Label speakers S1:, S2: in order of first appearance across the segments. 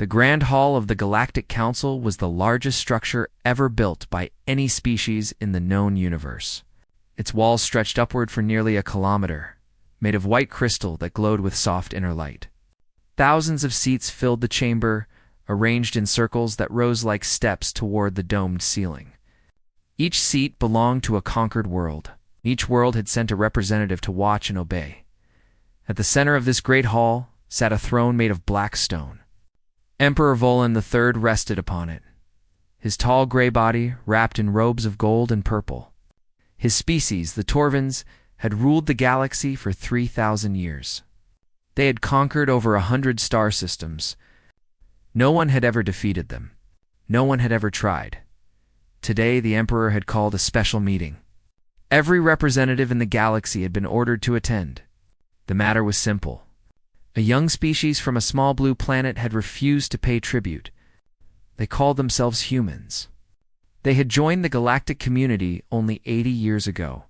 S1: The Grand Hall of the Galactic Council was the largest structure ever built by any species in the known universe. Its walls stretched upward for nearly a kilometer, made of white crystal that glowed with soft inner light. Thousands of seats filled the chamber, arranged in circles that rose like steps toward the domed ceiling. Each seat belonged to a conquered world. Each world had sent a representative to watch and obey. At the center of this great hall sat a throne made of black stone. Emperor Volan III rested upon it, his tall gray body wrapped in robes of gold and purple. His species, the Torvins, had ruled the galaxy for 3,000 years. They had conquered over 100 star systems. No one had ever defeated them. No one had ever tried. Today, the Emperor had called a special meeting. Every representative in the galaxy had been ordered to attend. The matter was simple. A young species from a small blue planet had refused to pay tribute. They called themselves humans. They had joined the galactic community only 80 years ago.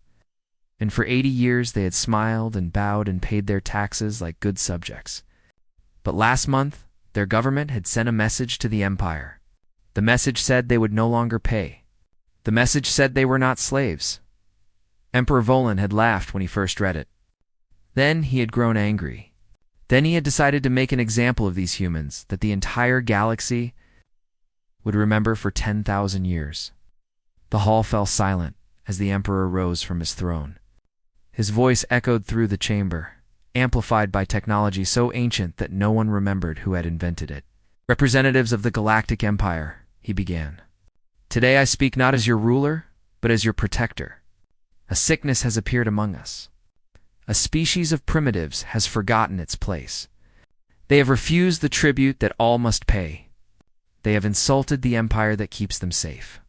S1: And for 80 years they had smiled and bowed and paid their taxes like good subjects. But last month, their government had sent a message to the Empire. The message said they would no longer pay. The message said they were not slaves. Emperor Volan had laughed when he first read it. Then he had grown angry. Then he had decided to make an example of these humans that the entire galaxy would remember for 10,000 years. The hall fell silent as the Emperor rose from his throne. His voice echoed through the chamber, amplified by technology so ancient that no one remembered who had invented it. "Representatives of the Galactic Empire," he began. "Today I speak not as your ruler, but as your protector. A sickness has appeared among us. A species of primitives has forgotten its place. They have refused the tribute that all must pay. They have insulted the empire that keeps them safe."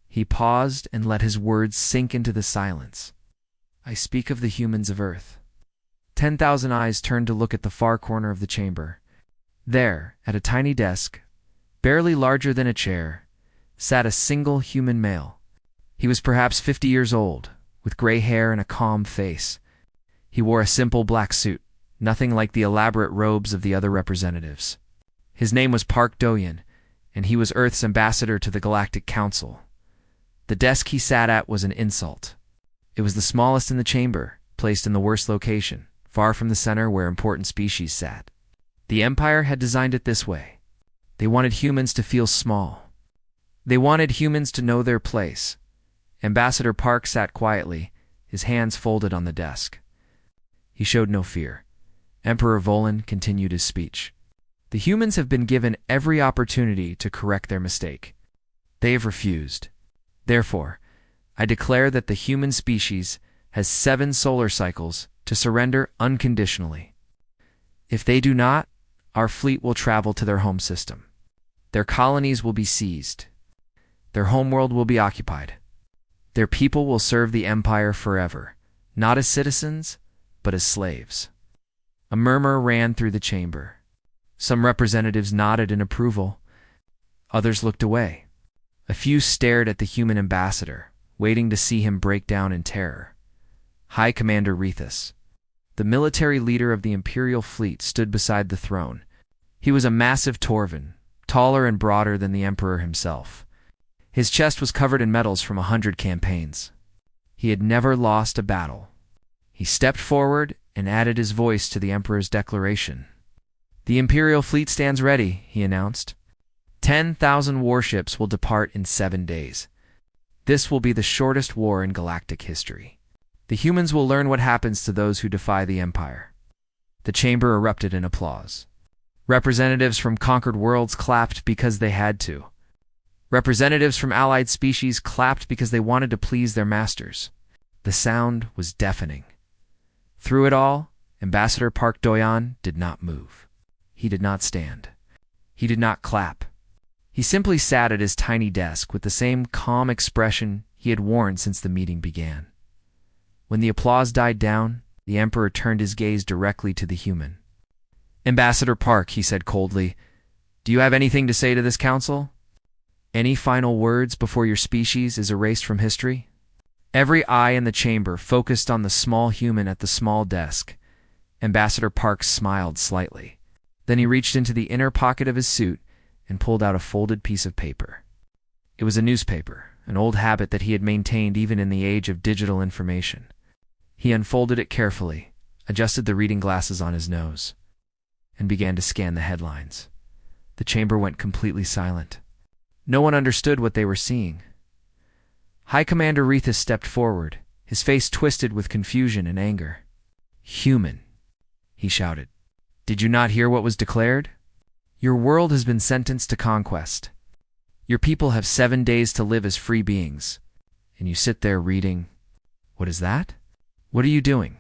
S1: He paused and let his words sink into the silence. "I speak of the humans of Earth." 10,000 eyes turned to look at the far corner of the chamber. There, at a tiny desk, barely larger than a chair, sat a single human male. He was perhaps 50 years old, with gray hair and a calm face. He wore a simple black suit, nothing like the elaborate robes of the other representatives. His name was Park Doyen, and he was Earth's ambassador to the Galactic Council. The desk he sat at was an insult. It was the smallest in the chamber, placed in the worst location, far from the center where important species sat. The Empire had designed it this way. They wanted humans to feel small. They wanted humans to know their place. Ambassador Park sat quietly, his hands folded on the desk. He showed no fear. Emperor Volan continued his speech. "The humans have been given every opportunity to correct their mistake. They have refused. Therefore, I declare that the human species has 7 solar cycles to surrender unconditionally. If they do not, our fleet will travel to their home system. Their colonies will be seized. Their homeworld will be occupied. Their people will serve the Empire forever, not as citizens, but as slaves." A murmur ran through the chamber. Some representatives nodded in approval. Others looked away. A few stared at the human ambassador, waiting to see him break down in terror. High Commander Rethus, the military leader of the Imperial fleet, stood beside the throne. He was a massive Torvin, taller and broader than the Emperor himself. His chest was covered in medals from 100 campaigns. He had never lost a battle. He stepped forward and added his voice to the Emperor's declaration. "The Imperial fleet stands ready," he announced. 10,000 warships will depart in 7 days. This will be the shortest war in galactic history. The humans will learn what happens to those who defy the Empire. The chamber erupted in applause. Representatives from conquered worlds clapped because they had to. Representatives from allied species clapped because they wanted to please their masters. The sound was deafening. Through it all, Ambassador Park Doyen did not move. He did not stand. He did not clap. He simply sat at his tiny desk with the same calm expression he had worn since the meeting began. When the applause died down, the Emperor turned his gaze directly to the human. "Ambassador Park," he said coldly, "do you have anything to say to this council? Any final words before your species is erased from history?" Every eye in the chamber focused on the small human at the small desk. Ambassador Park smiled slightly. Then he reached into the inner pocket of his suit and pulled out a folded piece of paper. It was a newspaper, an old habit that he had maintained even in the age of digital information. He unfolded it carefully, adjusted the reading glasses on his nose, and began to scan the headlines. The chamber went completely silent. No one understood what they were seeing. High Commander Rethus stepped forward, his face twisted with confusion and anger. "Human," he shouted. "Did you not hear what was declared? Your world has been sentenced to conquest. Your people have 7 days to live as free beings. And you sit there reading. What is that? What are you doing?"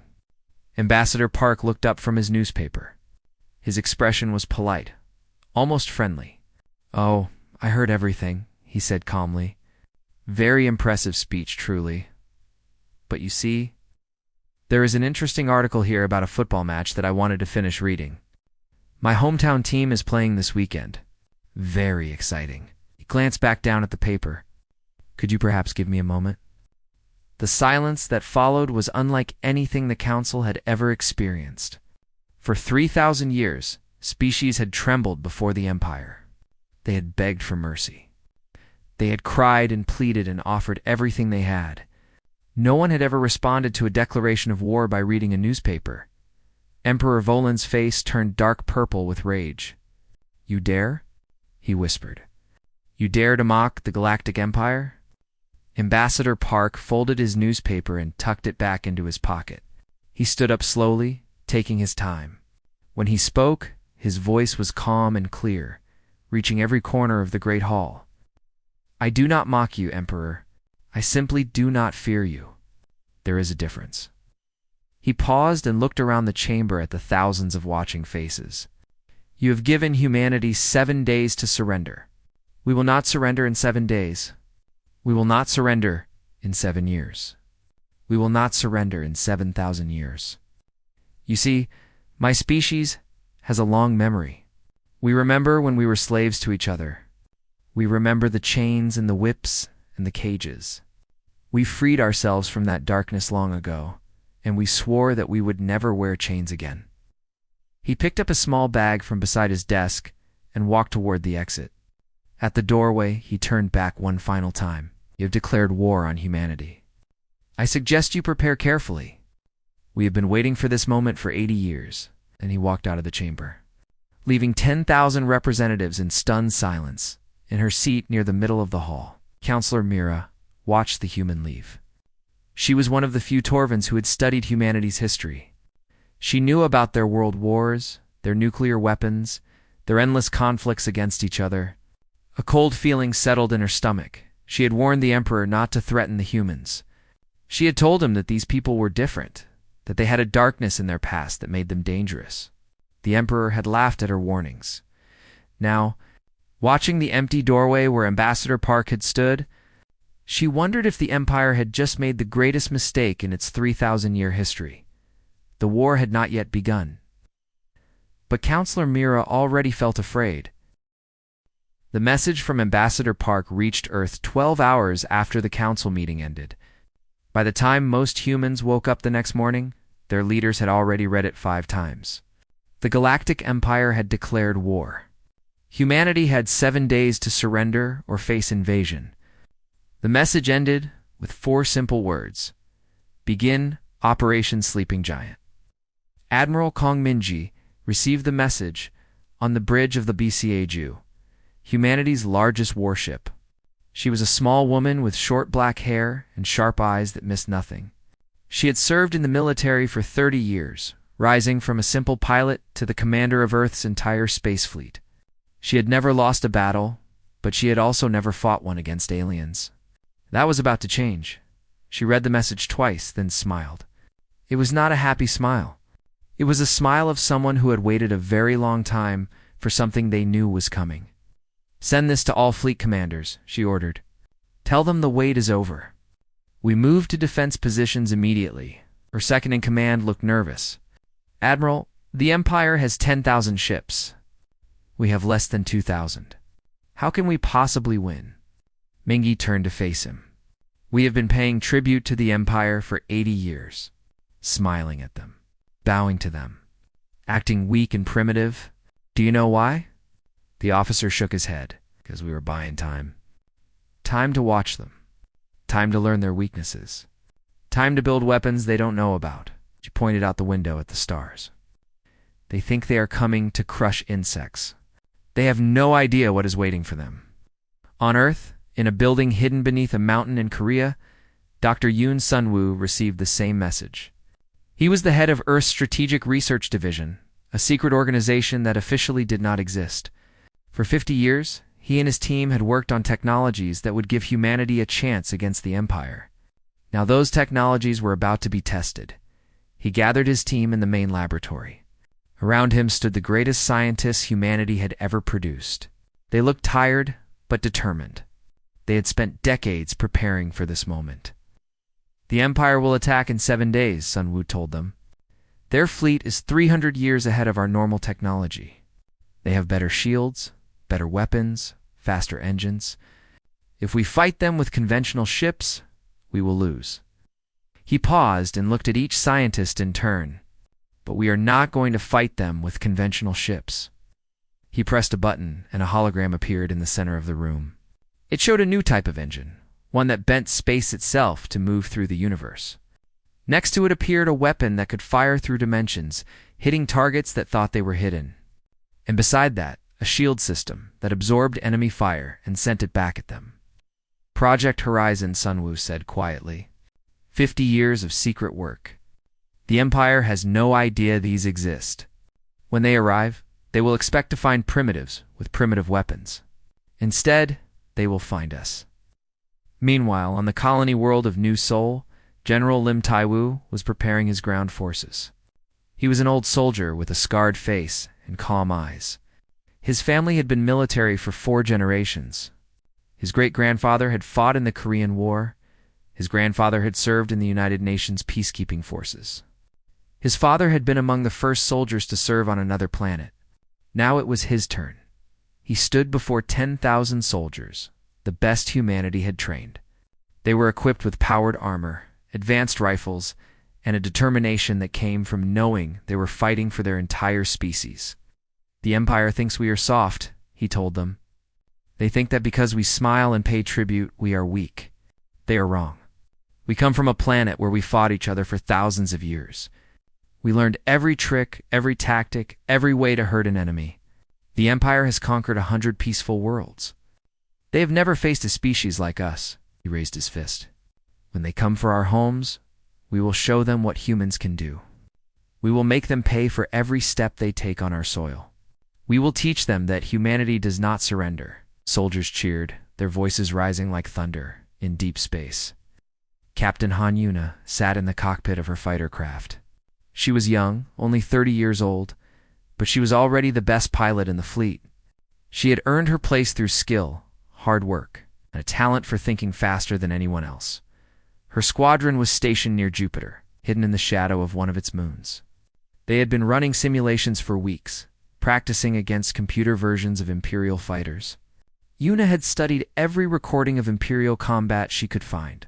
S1: Ambassador Park looked up from his newspaper. His expression was polite, almost friendly. "Oh, I heard everything," he said calmly. "Very impressive speech, truly. But you see, there is an interesting article here about a football match that I wanted to finish reading. My hometown team is playing this weekend. Very exciting." He glanced back down at the paper. "Could you perhaps give me a moment?" The silence that followed was unlike anything the Council had ever experienced. For 3,000 years, species had trembled before the Empire. They had begged for mercy. They had cried and pleaded and offered everything they had. No one had ever responded to a declaration of war by reading a newspaper. Emperor Volan's face turned dark purple with rage. "You dare?" he whispered. "You dare to mock the Galactic Empire?" Ambassador Park folded his newspaper and tucked it back into his pocket. He stood up slowly, taking his time. When he spoke, his voice was calm and clear, reaching every corner of the great hall. "I do not mock you, Emperor. I simply do not fear you. There is a difference." He paused and looked around the chamber at the thousands of watching faces. "You have given humanity 7 days to surrender. We will not surrender in 7 days. We will not surrender in 7 years. We will not surrender in 7,000 years. You see, my species has a long memory. We remember when we were slaves to each other. We remember the chains and the whips and the cages. We freed ourselves from that darkness long ago, and we swore that we would never wear chains again." He picked up a small bag from beside his desk and walked toward the exit. At the doorway, he turned back one final time. "You have declared war on humanity. I suggest you prepare carefully. We have been waiting for this moment for 80 years. And he walked out of the chamber, leaving 10,000 representatives in stunned silence. In her seat near the middle of the hall, Counselor Mira watched the human leave. She was one of the few Torvans who had studied humanity's history. She knew about their world wars, their nuclear weapons, their endless conflicts against each other. A cold feeling settled in her stomach. She had warned the Emperor not to threaten the humans. She had told him that these people were different, that they had a darkness in their past that made them dangerous. The Emperor had laughed at her warnings. Now, watching the empty doorway where Ambassador Park had stood, she wondered if the Empire had just made the greatest mistake in its 3,000-year history. The war had not yet begun. But Counselor Mira already felt afraid. The message from Ambassador Park reached Earth 12 hours after the council meeting ended. By the time most humans woke up the next morning, their leaders had already read it 5 times. The Galactic Empire had declared war. Humanity had 7 days to surrender or face invasion. The message ended with 4 simple words. Begin Operation Sleeping Giant. Admiral Kong Minji received the message on the bridge of the BCA Ju, humanity's largest warship. She was a small woman with short black hair and sharp eyes that missed nothing. She had served in the military for 30 years, rising from a simple pilot to the commander of Earth's entire space fleet. She had never lost a battle, but she had also never fought one against aliens. That was about to change. She read the message twice, then smiled. It was not a happy smile. It was a smile of someone who had waited a very long time for something they knew was coming. Send this to all fleet commanders, she ordered. Tell them the wait is over. We moved to defense positions immediately. Her second-in-command looked nervous. Admiral, the Empire has 10,000 ships. We have less than 2,000. How can we possibly win? Mingy turned to face him. We have been paying tribute to the Empire for 80 years, smiling at them, bowing to them, acting weak and primitive. Do you know why? The officer shook his head. Because we were buying time. Time to watch them. Time to learn their weaknesses. Time to build weapons they don't know about. She pointed out the window at the stars. They think they are coming to crush insects. They have no idea what is waiting for them. On Earth, in a building hidden beneath a mountain in Korea, Dr. Yoon Sun-woo received the same message. He was the head of Earth's Strategic Research Division, a secret organization that officially did not exist. For 50 years, he and his team had worked on technologies that would give humanity a chance against the Empire. Now those technologies were about to be tested. He gathered his team in the main laboratory. Around him stood the greatest scientists humanity had ever produced. They looked tired, but determined. They had spent decades preparing for this moment. The Empire will attack in 7 days, Sun-woo told them. Their fleet is 300 years ahead of our normal technology. They have better shields, better weapons, faster engines. If we fight them with conventional ships, we will lose. He paused and looked at each scientist in turn. But we are not going to fight them with conventional ships. He pressed a button, and a hologram appeared in the center of the room. It showed a new type of engine, one that bent space itself to move through the universe. Next to it appeared a weapon that could fire through dimensions, hitting targets that thought they were hidden. And beside that, a shield system that absorbed enemy fire and sent it back at them. Project Horizon, Sun-woo said quietly. 50 years of secret work. The Empire has no idea these exist. When they arrive, they will expect to find primitives with primitive weapons. Instead, they will find us. Meanwhile, on the colony world of New Seoul, General Lim Tai-woo was preparing his ground forces. He was an old soldier with a scarred face and calm eyes. His family had been military for 4 generations. His great-grandfather had fought in the Korean War. His grandfather had served in the United Nations peacekeeping forces. His father had been among the first soldiers to serve on another planet. Now it was his turn. He stood before 10,000 soldiers, the best humanity had trained. They were equipped with powered armor, advanced rifles, and a determination that came from knowing they were fighting for their entire species. The Empire thinks we are soft, he told them. They think that because we smile and pay tribute, we are weak. They are wrong. We come from a planet where we fought each other for thousands of years. We learned every trick, every tactic, every way to hurt an enemy. The Empire has conquered 100 peaceful worlds. They have never faced a species like us. He raised his fist. When they come for our homes, we will show them what humans can do. We will make them pay for every step they take on our soil. We will teach them that humanity does not surrender. Soldiers cheered, their voices rising like thunder, in deep space. Captain Han Yuna sat in the cockpit of her fighter craft. She was young, only 30 years old, but she was already the best pilot in the fleet. She had earned her place through skill, hard work, and a talent for thinking faster than anyone else. Her squadron was stationed near Jupiter, hidden in the shadow of one of its moons. They had been running simulations for weeks, practicing against computer versions of Imperial fighters. Yuna had studied every recording of Imperial combat she could find.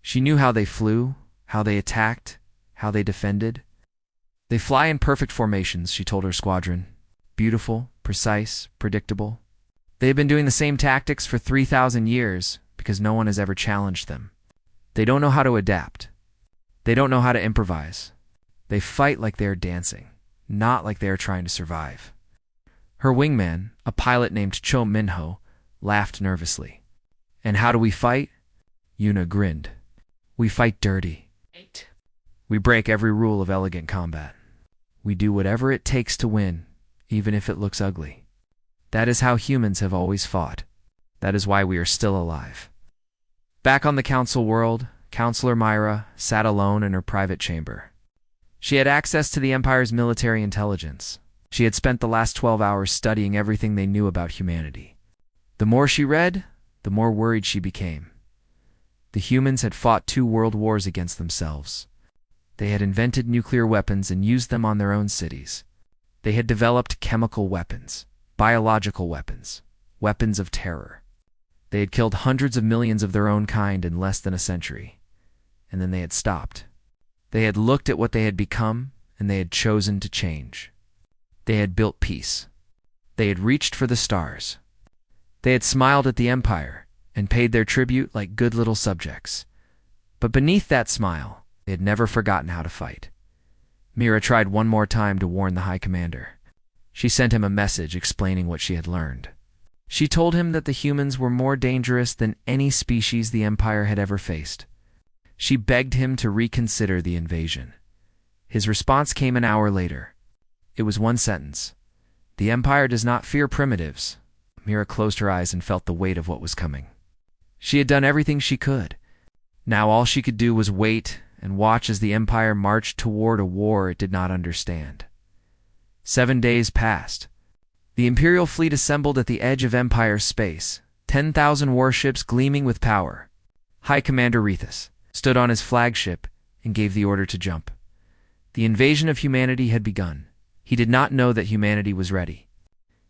S1: She knew how they flew, how they attacked, how they defended. They fly in perfect formations, she told her squadron. Beautiful, precise, predictable. They have been doing the same tactics for 3,000 years because no one has ever challenged them. They don't know how to adapt. They don't know how to improvise. They fight like they are dancing, not like they are trying to survive. Her wingman, a pilot named Cho Minho, laughed nervously. And how do we fight? Yuna grinned. We fight dirty. We break every rule of elegant combat. We do whatever it takes to win, even if it looks ugly. That is how humans have always fought. That is why we are still alive. Back on the council world, Counselor Myra sat alone in her private chamber. She had access to the Empire's military intelligence. She had spent the last 12 hours studying everything they knew about humanity. The more she read, the more worried she became. The humans had fought 2 world wars against themselves. They had invented nuclear weapons and used them on their own cities. They had developed chemical weapons, biological weapons, weapons of terror. They had killed hundreds of millions of their own kind in less than a century. And then they had stopped. They had looked at what they had become, and they had chosen to change. They had built peace. They had reached for the stars. They had smiled at the Empire and paid their tribute like good little subjects. But beneath that smile, they had never forgotten how to fight. Mira tried one more time to warn the High Commander. She sent him a message explaining what she had learned. She told him that the humans were more dangerous than any species the Empire had ever faced. She begged him to reconsider the invasion. His response came an hour later. It was one sentence. "The Empire does not fear primitives." Mira closed her eyes and felt the weight of what was coming. She had done everything she could. Now all she could do was wait and watch as the Empire marched toward a war it did not understand. 7 days passed. The Imperial fleet assembled at the edge of Empire space, 10,000 warships gleaming with power. High Commander Rethus stood on his flagship and gave the order to jump. The invasion of humanity had begun. He did not know that humanity was ready.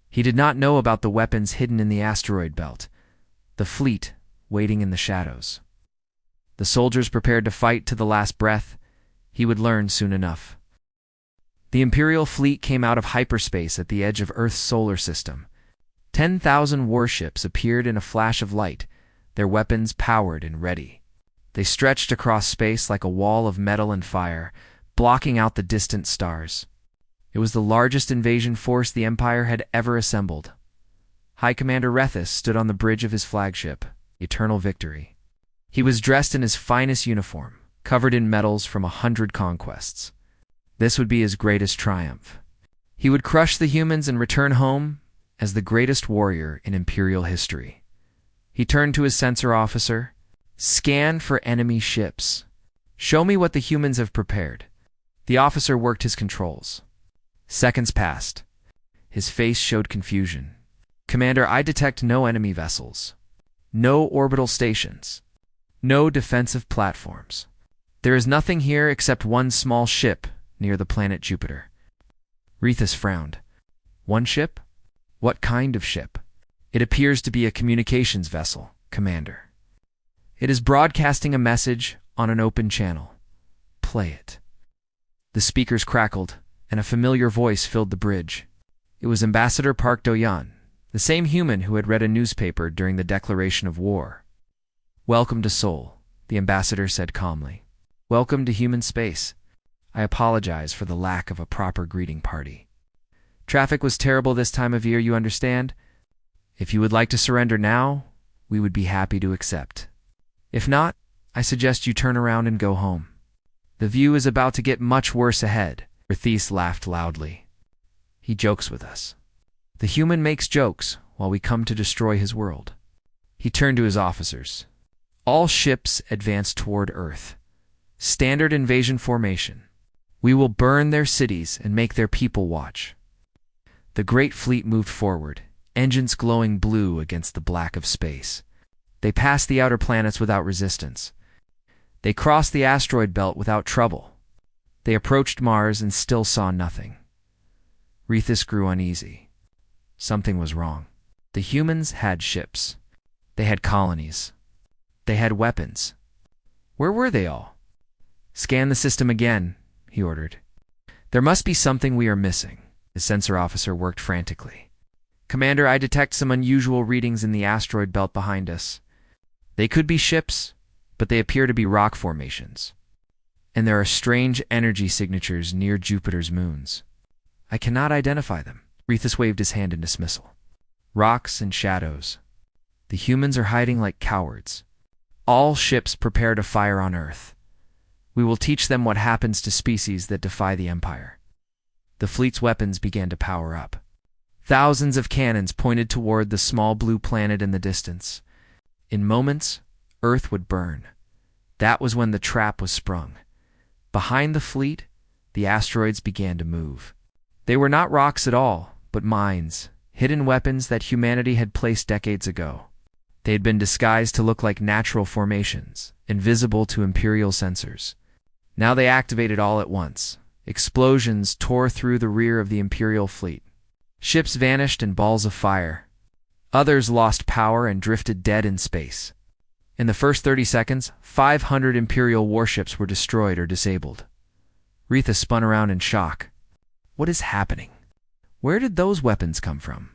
S1: He did not know about the weapons hidden in the asteroid belt, the fleet waiting in the shadows. The soldiers prepared to fight to the last breath. He would learn soon enough. The Imperial fleet came out of hyperspace at the edge of Earth's solar system. 10,000 warships appeared in a flash of light, their weapons powered and ready. They stretched across space like a wall of metal and fire, blocking out the distant stars. It was the largest invasion force the Empire had ever assembled. High Commander Rethus stood on the bridge of his flagship, Eternal Victory. He was dressed in his finest uniform, covered in medals from 100 conquests. This would be his greatest triumph. He would crush the humans and return home as the greatest warrior in Imperial history. He turned to his sensor officer. "Scan for enemy ships. Show me what the humans have prepared." The officer worked his controls. Seconds passed. His face showed confusion. "Commander, I detect no enemy vessels. No orbital stations. No defensive platforms. There is nothing here except one small ship near the planet Jupiter." Rethus frowned. "One ship? What kind of ship?" "It appears to be a communications vessel, Commander. It is broadcasting a message on an open channel. Play it." The speakers crackled, and a familiar voice filled the bridge. It was Ambassador Park Do-yan, the same human who had read a newspaper during the declaration of war. "Welcome to Seoul," the ambassador said calmly. "Welcome to human space. I apologize for the lack of a proper greeting party. Traffic was terrible this time of year, you understand? If you would like to surrender now, we would be happy to accept. If not, I suggest you turn around and go home. The view is about to get much worse ahead." Rethus laughed loudly. "He jokes with us. The human makes jokes while we come to destroy his world." He turned to his officers. "All ships advance toward Earth. Standard invasion formation. We will burn their cities and make their people watch." The great fleet moved forward, engines glowing blue against the black of space. They passed the outer planets without resistance. They crossed the asteroid belt without trouble. They approached Mars and still saw nothing. Rethus grew uneasy. Something was wrong. The humans had ships. They had colonies. They had weapons. Where were they all? "Scan the system again," he ordered. "There must be something we are missing." The sensor officer worked frantically. "Commander, I detect some unusual readings in the asteroid belt behind us. They could be ships, but they appear to be rock formations. And there are strange energy signatures near Jupiter's moons. I cannot identify them." Rethus waved his hand in dismissal. "Rocks and shadows. The humans are hiding like cowards. All ships prepare to fire on Earth. We will teach them what happens to species that defy the Empire." The fleet's weapons began to power up. Thousands of cannons pointed toward the small blue planet in the distance. In moments, Earth would burn. That was when the trap was sprung. Behind the fleet, the asteroids began to move. They were not rocks at all, but mines, hidden weapons that humanity had placed decades ago. They had been disguised to look like natural formations, invisible to Imperial sensors. Now they activated all at once. Explosions tore through the rear of the Imperial fleet. Ships vanished in balls of fire. Others lost power and drifted dead in space. In the first 30 seconds, 500 Imperial warships were destroyed or disabled. Rethus spun around in shock. What is happening? Where did those weapons come from?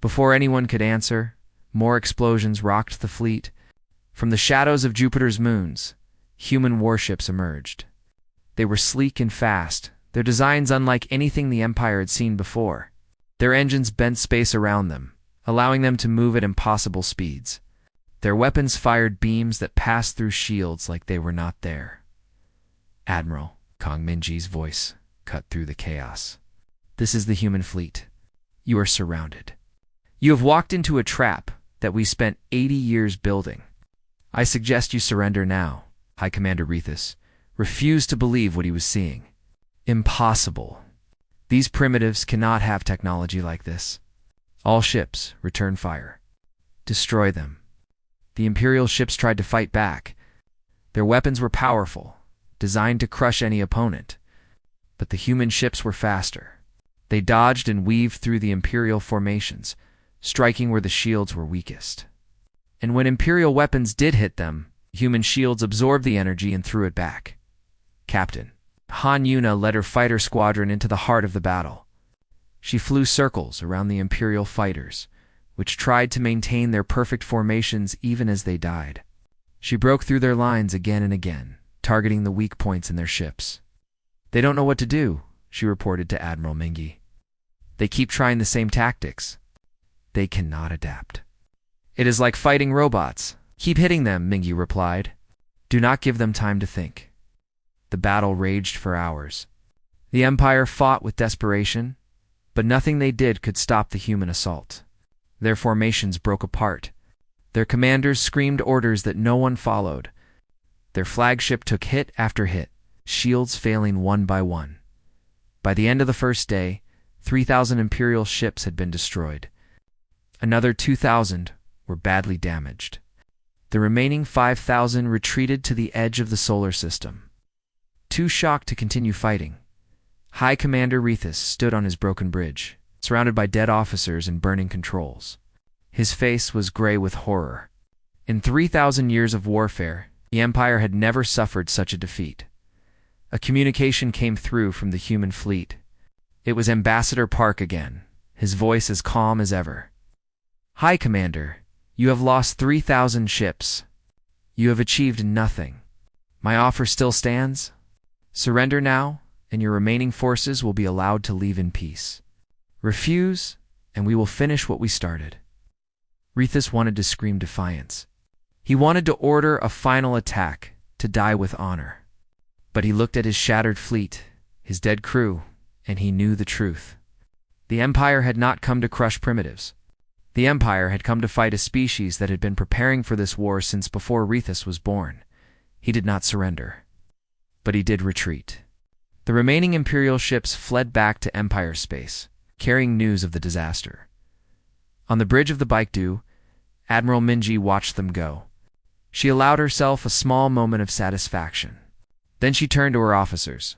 S1: Before anyone could answer, more explosions rocked the fleet. From the shadows of Jupiter's moons, human warships emerged. They were sleek and fast, their designs unlike anything the Empire had seen before. Their engines bent space around them, allowing them to move at impossible speeds. Their weapons fired beams that passed through shields like they were not there. "Admiral," Kong Minji's voice cut through the chaos. "This is the human fleet. You are surrounded. You have walked into a trap that we spent 80 years building. I suggest you surrender now." High Commander Rethus refused to believe what he was seeing. Impossible. These primitives cannot have technology like this. All ships, return fire. Destroy them. The Imperial ships tried to fight back. Their weapons were powerful, designed to crush any opponent. But the human ships were faster. They dodged and weaved through the Imperial formations, striking where the shields were weakest. And when Imperial weapons did hit them, human shields absorbed the energy and threw it back. Captain Han Yuna led her fighter squadron into the heart of the battle. She flew circles around the Imperial fighters, which tried to maintain their perfect formations even as they died. She broke through their lines again and again, targeting the weak points in their ships. "They don't know what to do," she reported to Admiral Mingi. "They keep trying the same tactics. They cannot adapt. It is like fighting robots. Keep hitting them," Mingi replied. "Do not give them time to think." The battle raged for hours. The Empire fought with desperation, but nothing they did could stop the human assault. Their formations broke apart. Their commanders screamed orders that no one followed. Their flagship took hit after hit, shields failing one by one. By the end of the first day, 3,000 Imperial ships had been destroyed. Another 2,000 were badly damaged. The remaining 5,000 retreated to the edge of the solar system. Too shocked to continue fighting, High Commander Rethus stood on his broken bridge, surrounded by dead officers and burning controls. His face was gray with horror. In 3,000 years of warfare, the Empire had never suffered such a defeat. A communication came through from the human fleet. It was Ambassador Park again, his voice as calm as ever. "High Commander, you have lost 3,000 ships. You have achieved nothing. My offer still stands. Surrender now, and your remaining forces will be allowed to leave in peace. Refuse, and we will finish what we started." Rethus wanted to scream defiance. He wanted to order a final attack, to die with honor. But he looked at his shattered fleet, his dead crew, and he knew the truth. The Empire had not come to crush primitives. The Empire had come to fight a species that had been preparing for this war since before Rethus was born. He did not surrender. But he did retreat. The remaining Imperial ships fled back to Empire space, carrying news of the disaster. On the bridge of the Baekdu, Admiral Minji watched them go. She allowed herself a small moment of satisfaction. Then she turned to her officers.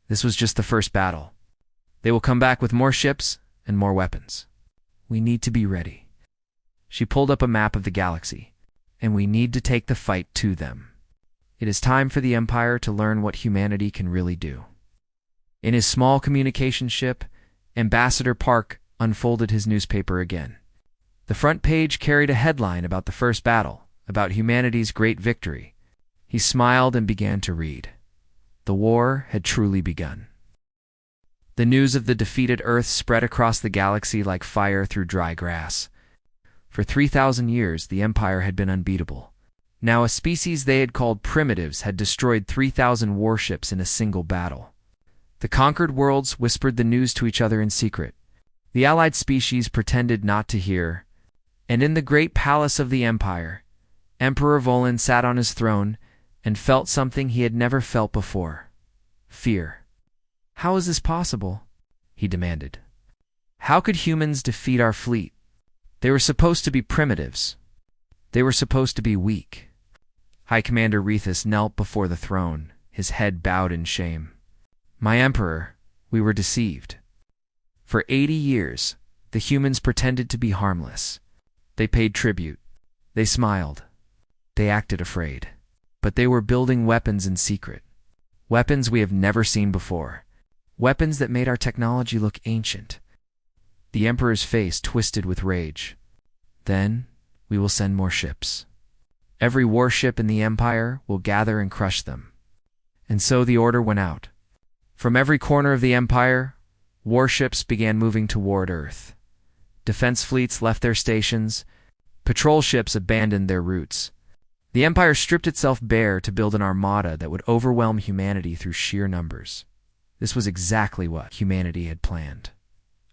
S1: "This was just the first battle. They will come back with more ships and more weapons. We need to be ready." She pulled up a map of the galaxy, "And we need to take the fight to them. It is time for the Empire to learn what humanity can really do." In his small communication ship, Ambassador Park unfolded his newspaper again. The front page carried a headline about the first battle, about humanity's great victory. He smiled and began to read. The war had truly begun. The news of the defeated Earth spread across the galaxy like fire through dry grass. For 3,000 years, the Empire had been unbeatable. Now a species they had called primitives had destroyed 3,000 warships in a single battle. The conquered worlds whispered the news to each other in secret. The allied species pretended not to hear. And in the great palace of the Empire, Emperor Volin sat on his throne and felt something he had never felt before. Fear. "How is this possible?" he demanded. "How could humans defeat our fleet? They were supposed to be primitives. They were supposed to be weak." High Commander Rethus knelt before the throne, his head bowed in shame. "My Emperor, we were deceived. For 80 years, the humans pretended to be harmless. They paid tribute. They smiled. They acted afraid. But they were building weapons in secret. Weapons we have never seen before. Weapons that made our technology look ancient. The Emperor's face twisted with rage. "Then we will send more ships. Every warship in the Empire will gather and crush them." And so the order went out. From every corner of the Empire, warships began moving toward Earth. Defense fleets left their stations. Patrol ships abandoned their routes. The Empire stripped itself bare to build an armada that would overwhelm humanity through sheer numbers. This was exactly what humanity had planned.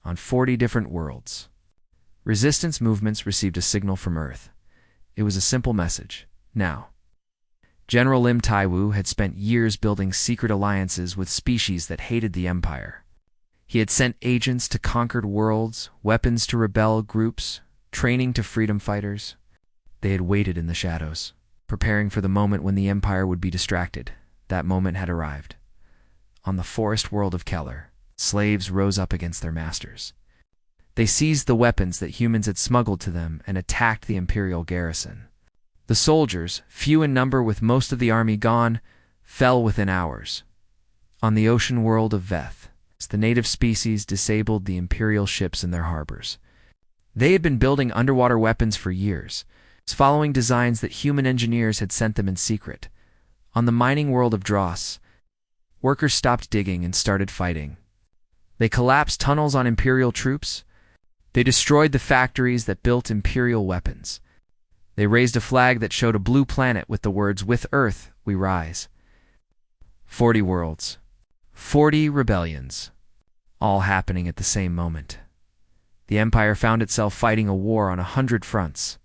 S1: On 40 different worlds, resistance movements received a signal from Earth. It was a simple message. Now. General Lim Taiwu had spent years building secret alliances with species that hated the Empire. He had sent agents to conquered worlds, weapons to rebel groups, training to freedom fighters. They had waited in the shadows, preparing for the moment when the Empire would be distracted. That moment had arrived. On the forest world of Keller, slaves rose up against their masters. They seized the weapons that humans had smuggled to them and attacked the Imperial garrison. The soldiers, few in number with most of the army gone, fell within hours. On the ocean world of Veth, the native species disabled the Imperial ships in their harbors. They had been building underwater weapons for years, following designs that human engineers had sent them in secret. On the mining world of Dross, workers stopped digging and started fighting. They collapsed tunnels on Imperial troops. They destroyed the factories that built Imperial weapons. They raised a flag that showed a blue planet with the words, "With Earth, we rise." 40 worlds, 40 rebellions, all happening at the same moment. The Empire found itself fighting a war on 100 fronts,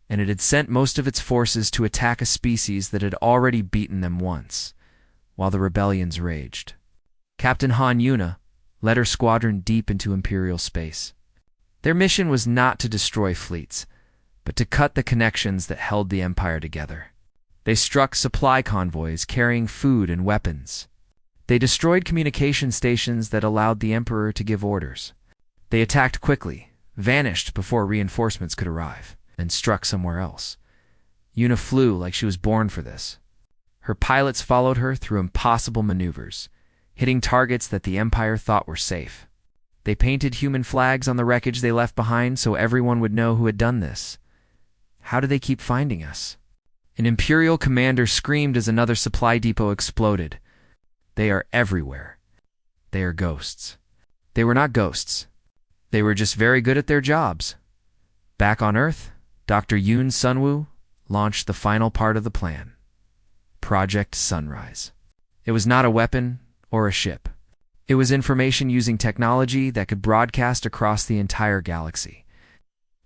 S1: and it had sent most of its forces to attack a species that had already beaten them once, while the rebellions raged. Captain Han Yuna led her squadron deep into Imperial space. Their mission was not to destroy fleets, but to cut the connections that held the Empire together. They struck supply convoys carrying food and weapons. They destroyed communication stations that allowed the Emperor to give orders. They attacked quickly, vanished before reinforcements could arrive, and struck somewhere else. Yuna flew like she was born for this. Her pilots followed her through impossible maneuvers, hitting targets that the Empire thought were safe. They painted human flags on the wreckage they left behind so everyone would know who had done this. How do they keep finding us? An Imperial commander screamed as another supply depot exploded. They are everywhere. They are ghosts. They were not ghosts. They were just very good at their jobs. Back on Earth, Dr. Yoon Sunwoo launched the final part of the plan. Project Sunrise. It was not a weapon or a ship. It was information using technology that could broadcast across the entire galaxy.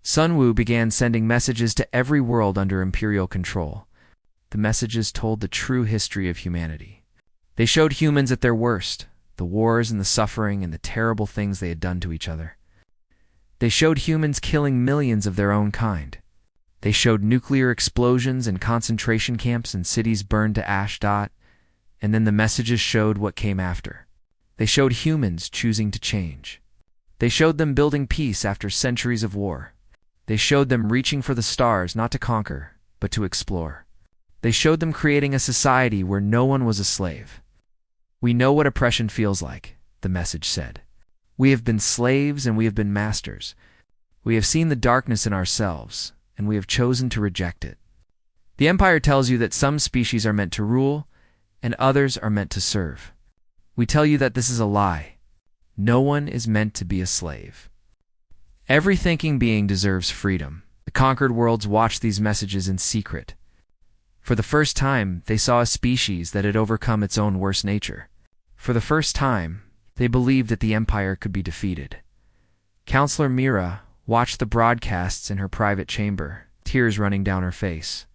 S1: Sunwoo began sending messages to every world under Imperial control. The messages told the true history of humanity. They showed humans at their worst, the wars and the suffering and the terrible things they had done to each other. They showed humans killing millions of their own kind. They showed nuclear explosions and concentration camps and cities burned to ash. And then the messages showed what came after. They showed humans choosing to change. They showed them building peace after centuries of war. They showed them reaching for the stars not to conquer, but to explore. They showed them creating a society where no one was a slave. "We know what oppression feels like," the message said. "We have been slaves and we have been masters. We have seen the darkness in ourselves, and we have chosen to reject it. The Empire tells you that some species are meant to rule, and others are meant to serve. We tell you that this is a lie. No one is meant to be a slave. Every thinking being deserves freedom." The conquered worlds watched these messages in secret. For the first time, they saw a species that had overcome its own worst nature. For the first time, they believed that the Empire could be defeated. Counselor Mira watched the broadcasts in her private chamber, tears running down her face.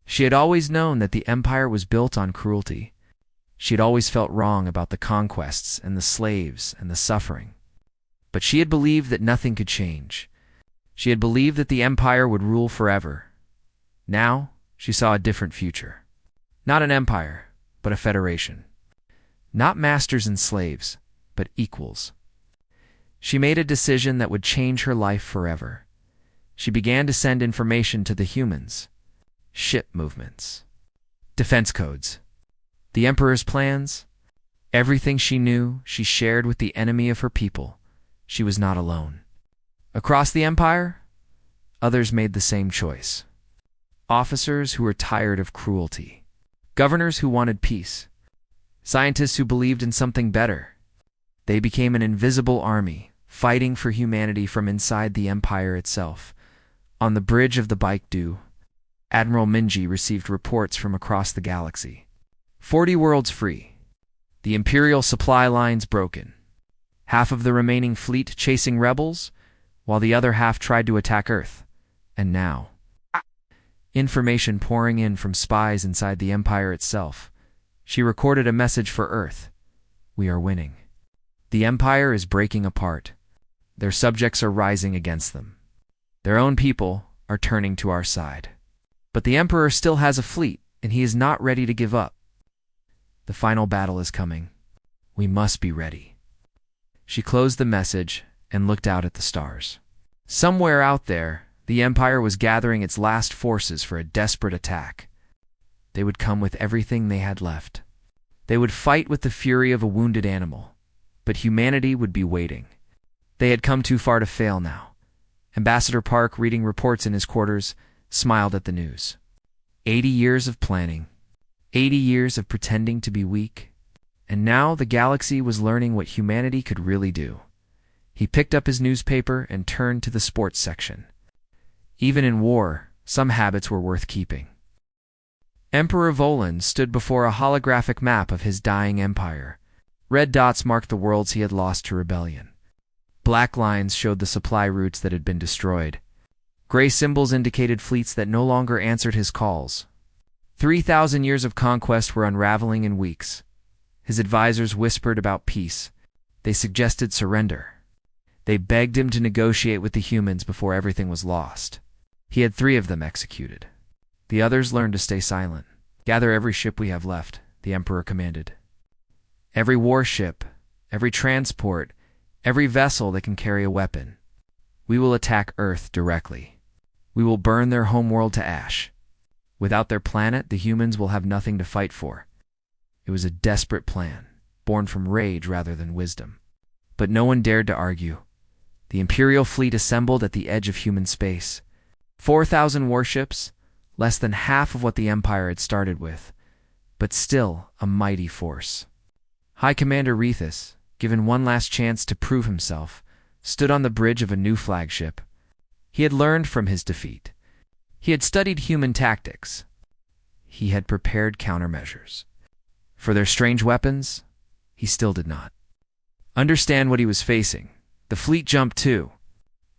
S1: She had always known that the Empire was built on cruelty. She had always felt wrong about the conquests and the slaves and the suffering. But she had believed that nothing could change. She had believed that the Empire would rule forever. Now, she saw a different future. Not an empire, but a federation. Not masters and slaves, but equals. She made a decision that would change her life forever. She began to send information to the humans. Ship movements. Defense codes. The Emperor's plans. Everything she knew, she shared with the enemy of her people. She was not alone. Across the Empire, others made the same choice. Officers who were tired of cruelty. Governors who wanted peace. Scientists who believed in something better. They became an invisible army, fighting for humanity from inside the Empire itself. On the bridge of the Baekdu, Admiral Minji received reports from across the galaxy. 40 worlds free. The Imperial supply lines broken. Half of the remaining fleet chasing rebels, while the other half tried to attack Earth. And now, information pouring in from spies inside the Empire itself. She recorded a message for Earth. We are winning. The Empire is breaking apart. Their subjects are rising against them. Their own people are turning to our side. But the Emperor still has a fleet, and he is not ready to give up. The final battle is coming. We must be ready. She closed the message and looked out at the stars. Somewhere out there, the Empire was gathering its last forces for a desperate attack. They would come with everything they had left. They would fight with the fury of a wounded animal, but humanity would be waiting. They had come too far to fail now. Ambassador Park, reading reports in his quarters, smiled at the news. 80 years of planning. 80 years of pretending to be weak. And now the galaxy was learning what humanity could really do. He picked up his newspaper and turned to the sports section. Even in war, some habits were worth keeping. Emperor Volan stood before a holographic map of his dying empire. Red dots marked the worlds he had lost to rebellion. Black lines showed the supply routes that had been destroyed. Gray symbols indicated fleets that no longer answered his calls. 3,000 years of conquest were unraveling in weeks. His advisors whispered about peace. They suggested surrender. They begged him to negotiate with the humans before everything was lost. He had 3 of them executed. The others learned to stay silent. Gather every ship we have left, the Emperor commanded. Every warship, every transport, every vessel that can carry a weapon. We will attack Earth directly. We will burn their homeworld to ash. Without their planet, the humans will have nothing to fight for. It was a desperate plan, born from rage rather than wisdom. But no one dared to argue. The Imperial fleet assembled at the edge of human space. 4,000 warships, less than half of what the Empire had started with, but still a mighty force. High Commander Rethus, given one last chance to prove himself, stood on the bridge of a new flagship. He had learned from his defeat. He had studied human tactics. He had prepared countermeasures. For their strange weapons, he still did not understand what he was facing. The fleet jumped to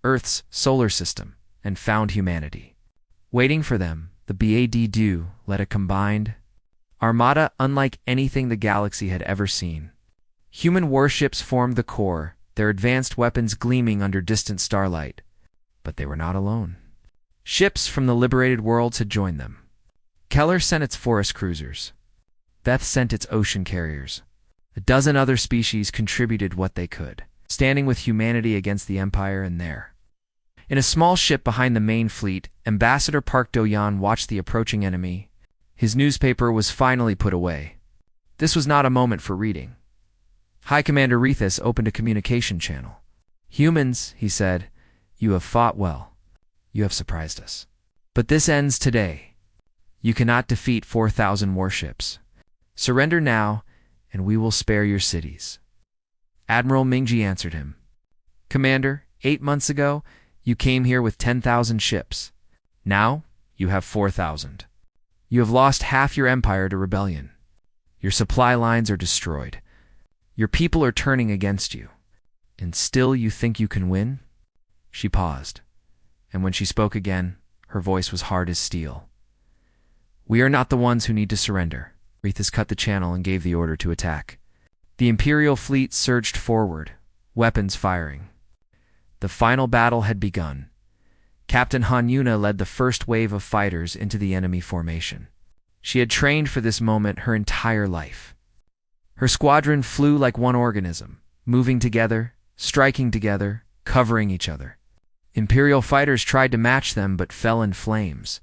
S1: Earth's solar system and found humanity. Waiting for them, the BAD-2 led a combined armada unlike anything the galaxy had ever seen. Human warships formed the core, their advanced weapons gleaming under distant starlight. But they were not alone. Ships from the liberated worlds had joined them. Keller sent its forest cruisers. Veth sent its ocean carriers. A dozen other species contributed what they could, standing with humanity against the Empire and there. In a small ship behind the main fleet, Ambassador Park Do-yan watched the approaching enemy. His newspaper was finally put away. This was not a moment for reading. High Commander Rethus opened a communication channel. "Humans," he said, "you have fought well. You have surprised us. But this ends today. You cannot defeat 4,000 warships. Surrender now, and we will spare your cities." Admiral Minji answered him. "Commander, 8 months ago, you came here with 10,000 ships. Now, you have 4,000. You have lost half your empire to rebellion. Your supply lines are destroyed. Your people are turning against you. And still you think you can win?" She paused, and when she spoke again, her voice was hard as steel. "We are not the ones who need to surrender." Rethus cut the channel and gave the order to attack. The Imperial fleet surged forward, weapons firing. The final battle had begun. Captain Han Yuna led the first wave of fighters into the enemy formation. She had trained for this moment her entire life. Her squadron flew like one organism, moving together, striking together, covering each other. Imperial fighters tried to match them but fell in flames.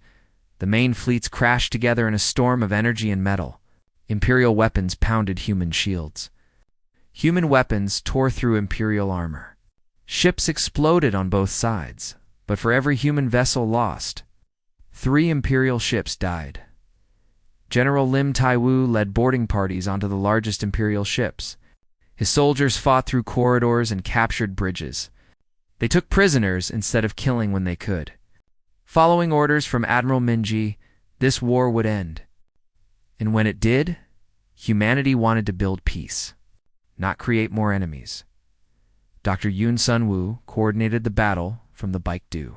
S1: The main fleets crashed together in a storm of energy and metal. Imperial weapons pounded human shields. Human weapons tore through Imperial armor. Ships exploded on both sides, but for every human vessel lost, 3 Imperial ships died. General Lim Tai-Wu led boarding parties onto the largest Imperial ships. His soldiers fought through corridors and captured bridges. They took prisoners instead of killing when they could. Following orders from Admiral Minji, this war would end. And when it did, humanity wanted to build peace, not create more enemies. Dr. Yoon Sun-woo coordinated the battle from the Baekdu,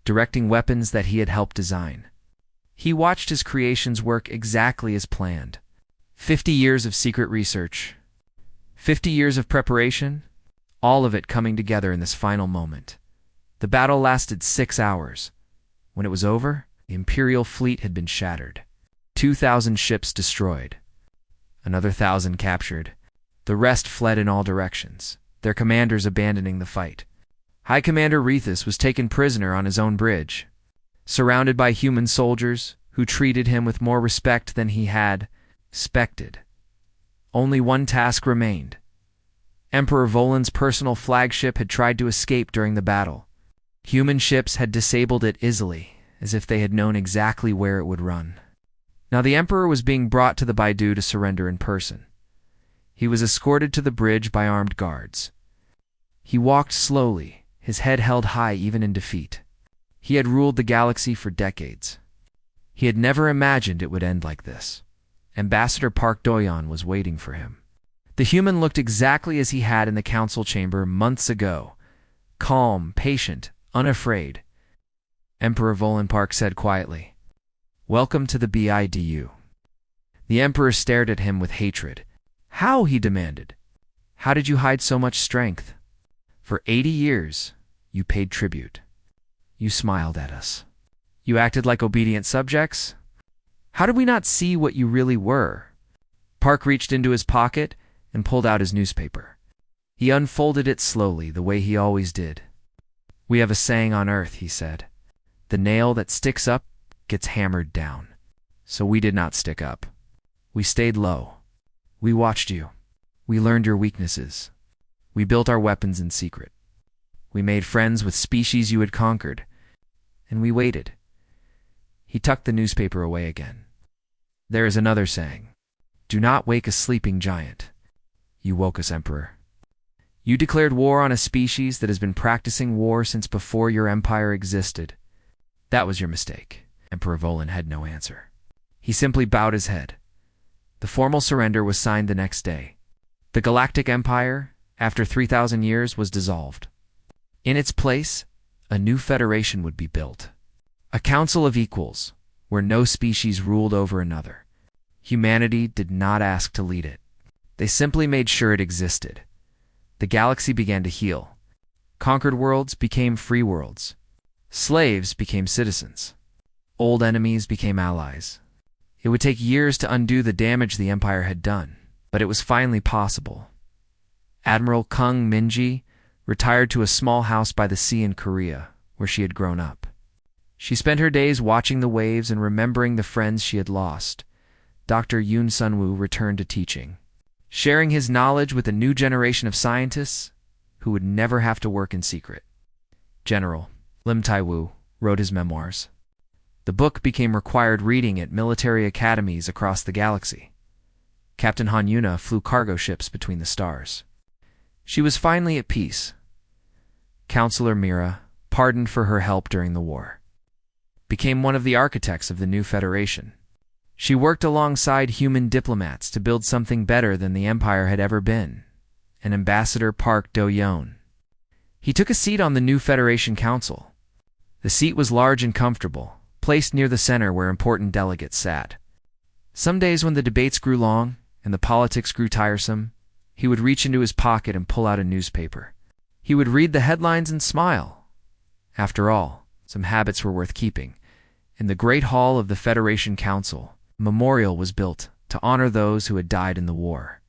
S1: directing weapons that he had helped design. He watched his creations work exactly as planned. 50 years of secret research, 50 years of preparation, all of it coming together in this final moment. The battle lasted 6 hours. When it was over, the Imperial fleet had been shattered. 2,000 ships destroyed. Another 1,000 captured. The rest fled in all directions, their commanders abandoning the fight. High Commander Rethus was taken prisoner on his own bridge, surrounded by human soldiers who treated him with more respect than he had expected. Only one task remained. Emperor Volan's personal flagship had tried to escape during the battle. Human ships had disabled it easily, as if they had known exactly where it would run. Now the Emperor was being brought to the Baekdu to surrender in person. He was escorted to the bridge by armed guards. He walked slowly, his head held high even in defeat. He had ruled the galaxy for decades. He had never imagined it would end like this. Ambassador Park Do-yeon was waiting for him. The human looked exactly as he had in the council chamber months ago. Calm, patient, unafraid. Emperor Volan Park said quietly, "Welcome to the BIDU." The Emperor stared at him with hatred. "How?" he demanded. "How did you hide so much strength? For 80 years, you paid tribute. You smiled at us. You acted like obedient subjects. How did we not see what you really were?" Park reached into his pocket and pulled out his newspaper. He unfolded it slowly, the way he always did. "We have a saying on Earth," he said. "The nail that sticks up gets hammered down." So we did not stick up. We stayed low. We watched you. We learned your weaknesses. We built our weapons in secret. We made friends with species you had conquered. And we waited. He tucked the newspaper away again. "There is another saying. Do not wake a sleeping giant. You woke us, Emperor. You declared war on a species that has been practicing war since before your empire existed. That was your mistake." Emperor Volan had no answer. He simply bowed his head. The formal surrender was signed the next day. The Galactic Empire, after 3,000 years, was dissolved. In its place, a new federation would be built. A council of equals, where no species ruled over another. Humanity did not ask to lead it. They simply made sure it existed. The galaxy began to heal. Conquered worlds became free worlds. Slaves became citizens. Old enemies became allies. It would take years to undo the damage the Empire had done, but it was finally possible. Admiral Kung Minji retired to a small house by the sea in Korea, where she had grown up. She spent her days watching the waves and remembering the friends she had lost. Dr. Yoon Sun-woo returned to teaching, sharing his knowledge with a new generation of scientists who would never have to work in secret. General Lim Tai-woo wrote his memoirs. The book became required reading at military academies across the galaxy. Captain Han Yuna flew cargo ships between the stars. She was finally at peace. Counselor Mira, pardoned for her help during the war, became one of the architects of the new federation. She worked alongside human diplomats to build something better than the Empire had ever been, and Ambassador Park Do-yeon. He took a seat on the new Federation Council. The seat was large and comfortable, placed near the center where important delegates sat. Some days when the debates grew long and the politics grew tiresome, he would reach into his pocket and pull out a newspaper. He would read the headlines and smile. After all, some habits were worth keeping. In the Great Hall of the Federation Council, a memorial was built to honor those who had died in the war.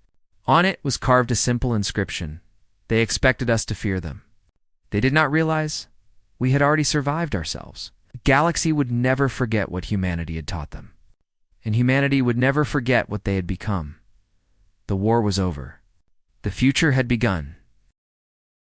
S1: On it was carved a simple inscription. They expected us to fear them. They did not realize we had already survived ourselves. The galaxy would never forget what humanity had taught them. And humanity would never forget what they had become. The war was over. The future had begun.